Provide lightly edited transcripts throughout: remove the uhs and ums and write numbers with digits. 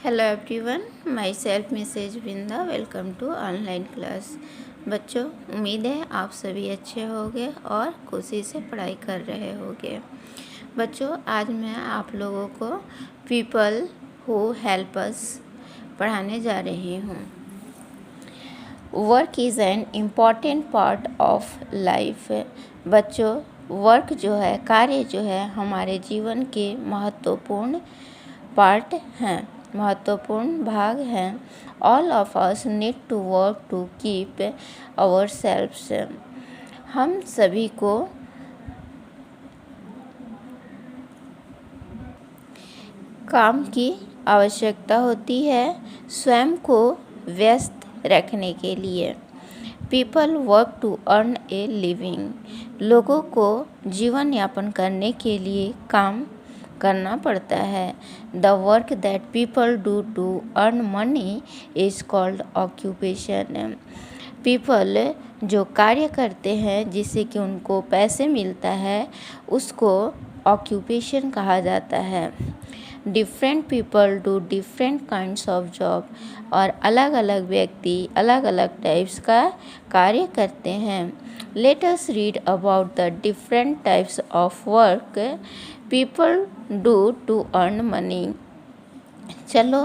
Hello everyone, myself Mrs Vrinda. Welcome to online class. बच्चों, उम्मीद है आप सभी अच्छे होंगे और खुशी से पढ़ाई कर रहे होंगे। बच्चों, आज मैं आप लोगों को पीपल हु हेल्प अस पढ़ाने जा रही हूँ। Work is an important part of life. बच्चों, वर्क जो है, कार्य जो है, हमारे जीवन के महत्वपूर्ण पार्ट हैं, महत्वपूर्ण भाग हैं। All of us need to work to keep our selves. हम सभी को काम की आवश्यकता होती है स्वयं को व्यस्त रखने के लिए। People work to earn a living. लोगों को जीवन यापन करने के लिए काम करना पड़ता है। The work that people do to earn money is called occupation. People जो कार्य करते हैं जिससे कि उनको पैसे मिलता है, उसको ऑक्यूपेशन कहा जाता है। Different people do different kinds of job. और अलग अलग व्यक्ति अलग अलग टाइप्स का कार्य करते हैं। Let us read about the different types of work people do to earn money. चलो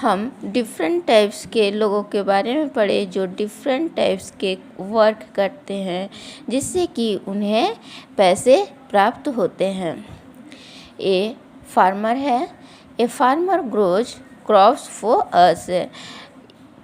हम डिफरेंट टाइप्स के लोगों के बारे में पढ़े जो डिफरेंट टाइप्स के वर्क करते हैं जिससे कि उन्हें पैसे प्राप्त होते हैं। ए फार्मर है। A farmer grows crops for us.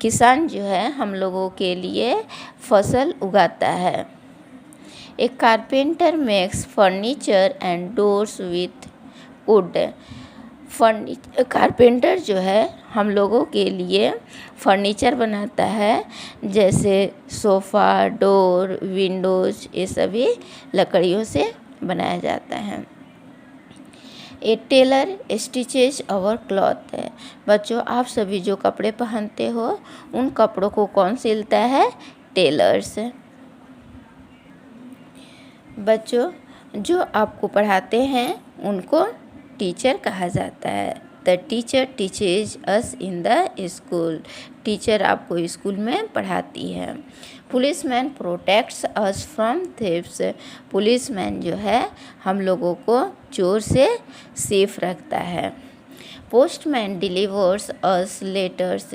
किसान जो है हम लोगों के लिए फसल उगाता है। A carpenter makes furniture and doors with wood. Carpenter जो है हम लोगों के लिए फर्नीचर बनाता है, जैसे सोफ़ा, डोर, विंडोज, ये सभी लकड़ियों से बनाया जाता है। ए टेलर स्टिचेज आवर क्लॉथ है। बच्चों, आप सभी जो कपड़े पहनते हो उन कपड़ों को कौन सिलता है? टेलर्स। बच्चों, जो आपको पढ़ाते हैं उनको टीचर कहा जाता है। The teacher teaches us in the school. Teacher आपको स्कूल में पढ़ाती है। Policeman protects us from thieves. Policeman जो है हम लोगों को चोर से सेफ रखता है। पोस्टमैन डिलीवर्स अस लेटर्स।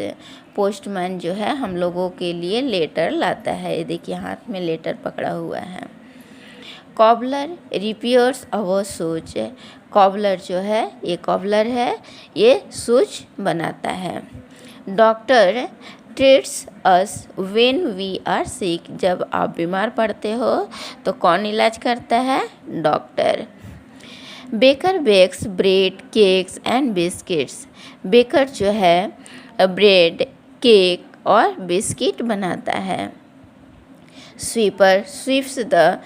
पोस्टमैन जो है हम लोगों के लिए लेटर लाता है। ये देखिए हाथ में लेटर पकड़ा हुआ है। Cobbler repairs our shoes. Cobbler जो है, ये कॉबलर है, ये शूज बनाता है। Doctor treats us when we are sick. जब आप बीमार पड़ते हो तो कौन इलाज करता है? Doctor. Baker bakes bread, cakes and biscuits. Baker जो है ब्रेड, केक और बिस्किट बनाता है। Sweeper sweeps the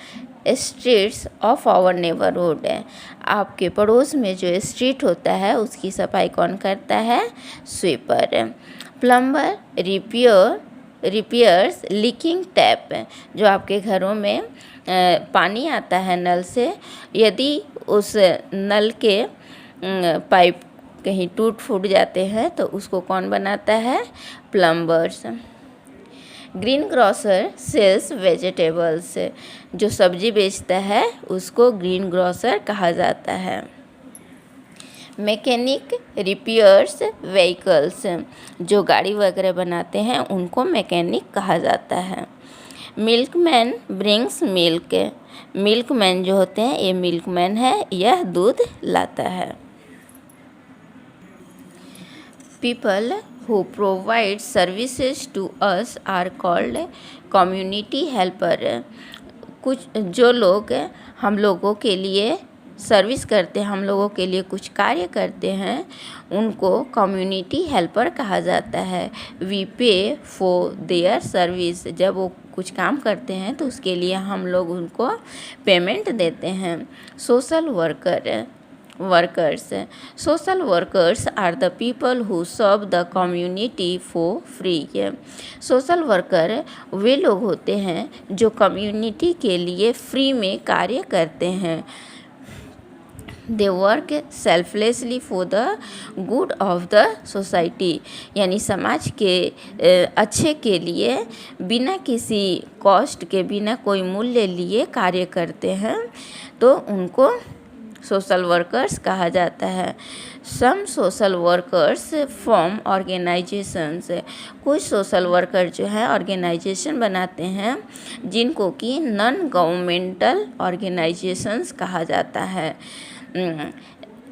streets of our neighbourhood. आपके पड़ोस में जो स्ट्रीट होता है उसकी सफाई कौन करता है? Sweeper. Plumber repairs leaking tap. जो आपके घरों में पानी आता है नल से, यदि उस नल के पाइप कहीं टूट फूट जाते हैं तो उसको कौन बनाता है? Plumbers. Greengrocer sells vegetables. जो सब्जी बेचता है उसको ग्रीन ग्रोसर कहा जाता है। Mechanic repairs vehicles. जो गाड़ी वगैरह बनाते हैं उनको मैकेनिक कहा जाता है। Milkman brings milk. मिल्कमैन जो होते हैं, ये मिल्कमैन है, यह दूध लाता है। People who provide services to us are called community helper। कुछ जो लोग हम लोगों के लिए सर्विस करते हैं, हम लोगों के लिए कुछ कार्य करते हैं, उनको कम्युनिटी हेल्पर कहा जाता है। वी पे फॉर देयर सर्विस। जब वो कुछ काम करते हैं तो उसके लिए हम लोग उनको पेमेंट देते हैं। Social workers. Social workers are the people who serve the community for free. Social worker वे लोग होते हैं जो कम्युनिटी के लिए फ्री में कार्य करते हैं। They work selflessly for the good of the society, यानी समाज के अच्छे के लिए बिना किसी कॉस्ट के, बिना कोई मूल्य लिए कार्य करते हैं, तो उनको सोशल वर्कर्स कहा जाता है। Some social workers form organisations, कुछ सोशल वर्कर जो है ऑर्गेनाइजेशन बनाते हैं जिनको कि नॉन गवर्नमेंटल ऑर्गेनाइजेशंस कहा जाता है।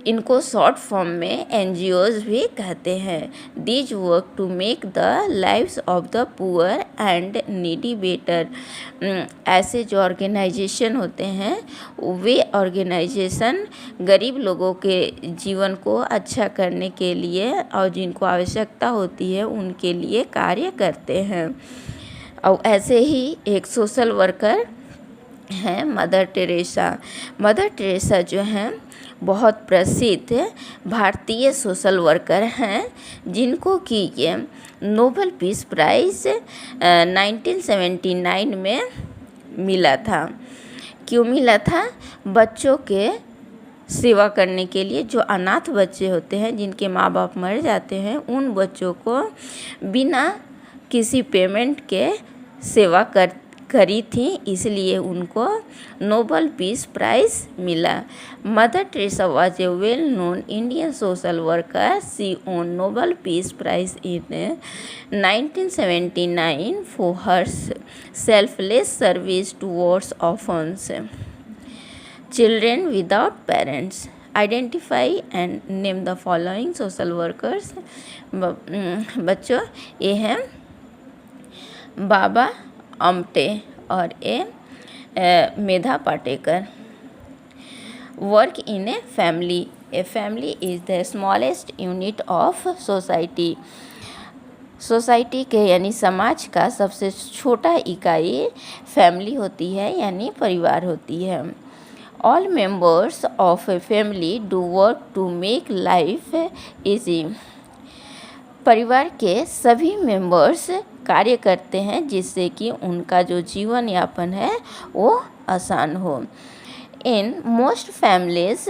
इनको शॉर्ट फॉर्म में NGOs भी कहते हैं। These work to make the lives of the poor and needy better. ऐसे जो ऑर्गेनाइजेशन होते हैं वे ऑर्गेनाइजेशन गरीब लोगों के जीवन को अच्छा करने के लिए और जिनको आवश्यकता होती है उनके लिए कार्य करते हैं। और ऐसे ही एक सोशल वर्कर हैं मदर टेरेसा। मदर टेरेसा जो हैं बहुत प्रसिद्ध भारतीय सोशल वर्कर हैं जिनको कि ये नोबेल पीस प्राइज़ 1979 में मिला था। क्यों मिला था? बच्चों के सेवा करने के लिए, जो अनाथ बच्चे होते हैं जिनके माँ बाप मर जाते हैं, उन बच्चों को बिना किसी पेमेंट के सेवा करी थी, इसलिए उनको नोबेल पीस प्राइज़ मिला। Mother Teresa was a well known Indian social worker. She won Nobel Peace Prize in 1979 for her selfless service towards orphans, children without parents. Identify and name the following social workers. बच्चों, ये हैं बाबा आमटे और Medha Patkar. Work in a family. A family is the smallest unit of society. Society के यानी समाज का सबसे छोटा इकाई फैमिली होती है, यानी परिवार होती है। All members of a family do work to make life easy. परिवार के सभी मेंबर्स कार्य करते हैं जिससे कि उनका जो जीवन यापन है वो आसान हो। In most families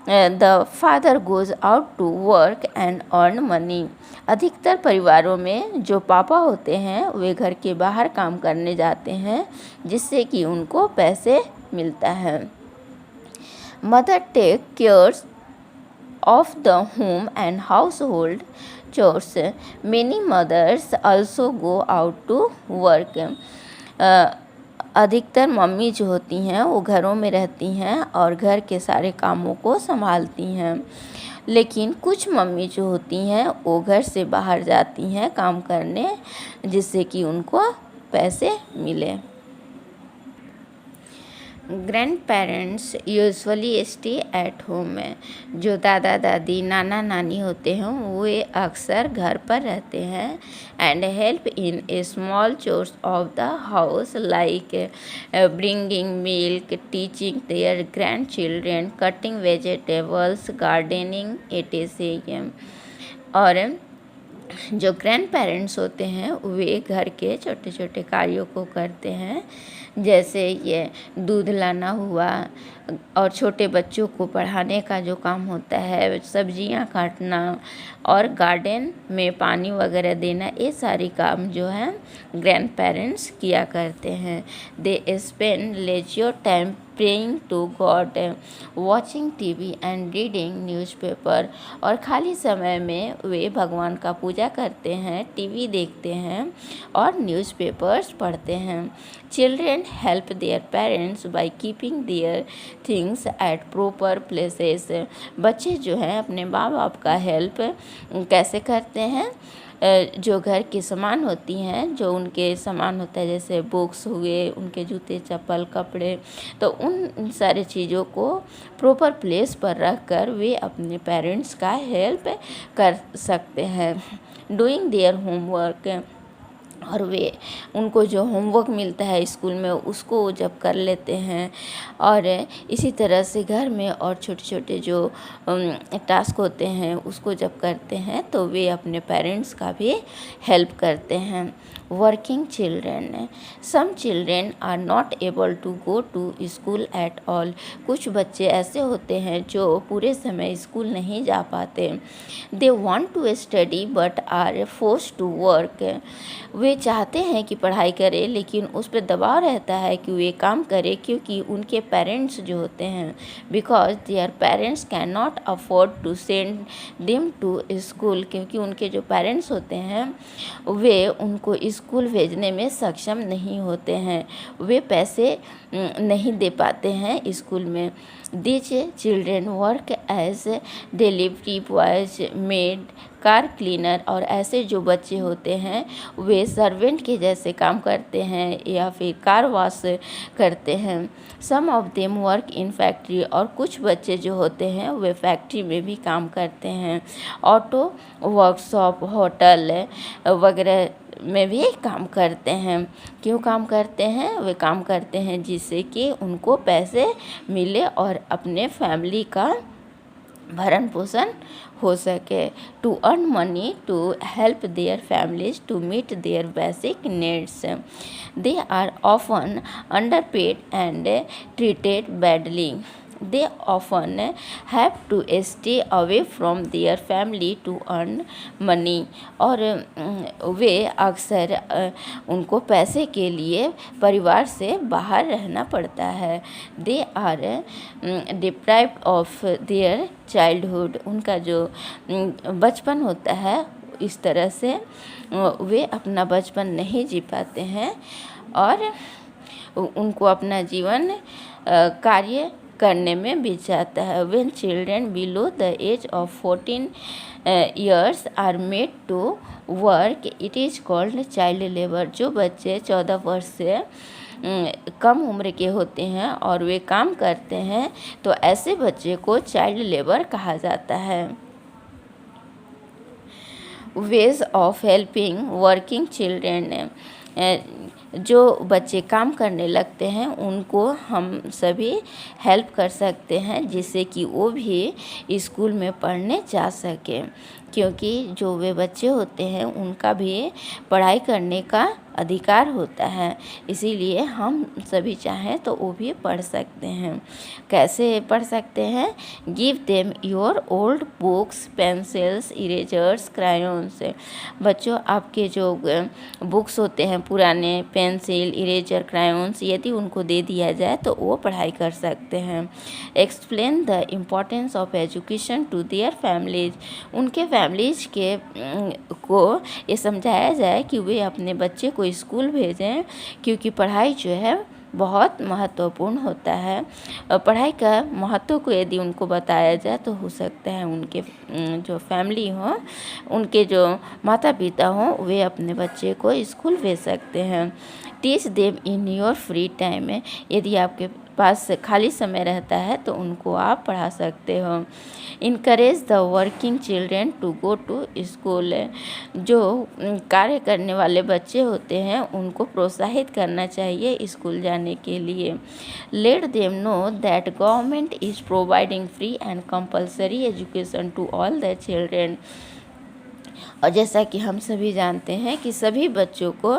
the father goes out to work and earn money. अधिकतर परिवारों में जो पापा होते हैं वे घर के बाहर काम करने जाते हैं जिससे कि उनको पैसे मिलता है। Mother take cares of the home and household chores. Many mothers also go out to work. अधिकतर मम्मी जो होती हैं वो घरों में रहती हैं और घर के सारे कामों को संभालती हैं, लेकिन कुछ मम्मी जो होती हैं वो घर से बाहर जाती हैं काम करने जिससे कि उनको पैसे मिले। Grand parents usually stay at home. जो दादा दादी नाना नानी होते हैं वे अक्सर घर पर रहते हैं। And help in a small chores of the house like bringing milk, teaching their grandchildren, cutting vegetables, gardening etc। और जो ग्रैंड पेरेंट्स होते हैं वे घर के छोटे छोटे कार्यों को करते हैं, जैसे ये दूध लाना हुआ और छोटे बच्चों को पढ़ाने का जो काम होता है, सब्जियां काटना और गार्डन में पानी वगैरह देना, ये सारी काम जो है ग्रैंड पेरेंट्स किया करते हैं। They spend leisure time praying to God, watching TV and reading newspaper. और खाली समय में वे भगवान का पूजा करते हैं, टीवी देखते हैं और न्यूज़पेपर्स पढ़ते हैं। Children help their parents by keeping their things at proper places. बच्चे जो हैं अपने माँ बाप का हेल्प कैसे करते हैं? जो घर के सामान होती हैं, जो उनके सामान होता है जैसे बुक्स हुए, उनके जूते चप्पल कपड़े, तो उन सारे चीज़ों को प्रॉपर प्लेस पर रख कर वे अपने पेरेंट्स का हेल्प कर सकते हैं। डूइंग देयर होमवर्क, और वे उनको जो होमवर्क मिलता है स्कूल में उसको जब कर लेते हैं, और इसी तरह से घर में और छोटे छोटे जो टास्क होते हैं उसको जब करते हैं तो वे अपने पेरेंट्स का भी हेल्प करते हैं। working children. Some children are not able to go to school at all. कुछ बच्चे ऐसे होते हैं जो पूरे समय स्कूल नहीं जा पाते. They want to study but are forced to work. वे चाहते हैं कि पढ़ाई करें लेकिन उस पर दबाव रहता है कि वे काम करें क्योंकि उनके पेरेंट्स जो होते हैं because their parents cannot afford to send them to school. क्योंकि उनके जो पेरेंट्स होते हैं वे उनको स्कूल भेजने में सक्षम नहीं होते हैं, वे पैसे नहीं दे पाते हैं स्कूल में. These children work as delivery boys, maid, car cleaner. और ऐसे जो बच्चे होते हैं वे सर्वेंट के जैसे काम करते हैं या फिर कार वॉश करते हैं. Some of them work in factory. और कुछ बच्चे जो होते हैं वे फैक्ट्री में भी काम करते हैं. ऑटो वर्कशॉप, होटल वगैरह में भी काम करते हैं. क्यों काम करते हैं? वे काम करते हैं जिससे कि उनको पैसे मिले और अपने फैमिली का भरण पोषण हो सके. To earn money to help their families to meet their basic needs. They are often underpaid and treated badly. They often have to stay away from their family to earn money. और वे अक्सर उनको पैसे के लिए परिवार से बाहर रहना पड़ता है. They are deprived of their childhood. उनका जो बचपन होता है इस तरह से वे अपना बचपन नहीं जी पाते हैं और उनको अपना जीवन कार्य करने में बीत जाता है. When children below the age of 14 years are made to work, it is called child labor. जो बच्चे 14 वर्ष से कम उम्र के होते हैं और वे काम करते हैं तो ऐसे बच्चे को चाइल्ड लेबर कहा जाता है. Ways of helping working children. जो बच्चे काम करने लगते हैं उनको हम सभी हेल्प कर सकते हैं जिससे कि वो भी स्कूल में पढ़ने जा सकें. क्योंकि जो वे बच्चे होते हैं उनका भी पढ़ाई करने का अधिकार होता है, इसीलिए हम सभी चाहें तो वो भी पढ़ सकते हैं. कैसे पढ़ सकते हैं? Give them your old books, pencils, erasers, crayons. बच्चों आपके जो बुक्स होते हैं पुराने, पेंसिल, इरेजर, क्रायॉन्स, यदि उनको दे दिया जाए तो वो पढ़ाई कर सकते हैं. Explain the importance of education to their families. उनके फैमिलीज के को ये समझाया जाए कि वे अपने बच्चे को स्कूल भेजें क्योंकि पढ़ाई जो है बहुत महत्वपूर्ण होता है. पढ़ाई का महत्व को यदि उनको बताया जाए तो हो सकता है उनके जो फैमिली हो, उनके जो माता पिता हों, वे अपने बच्चे को स्कूल भेज सकते हैं. Teach them in your free time. यदि आपके पास खाली समय रहता है तो उनको आप पढ़ा सकते हो. Encourage the working children to go to school. जो कार्य करने वाले बच्चे होते हैं उनको प्रोत्साहित करना चाहिए स्कूल जाने के लिए. Let them know that government is providing free and compulsory education to all the children. और जैसा कि हम सभी जानते हैं कि सभी बच्चों को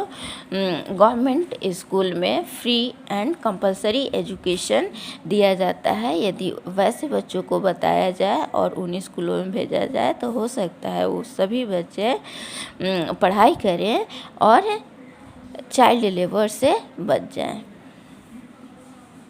गवर्नमेंट स्कूल में फ्री एंड कंपलसरी एजुकेशन दिया जाता है. यदि वैसे बच्चों को बताया जाए और उन स्कूलों में भेजा जाए तो हो सकता है वो सभी बच्चे पढ़ाई करें और चाइल्ड लेबर से बच जाएं.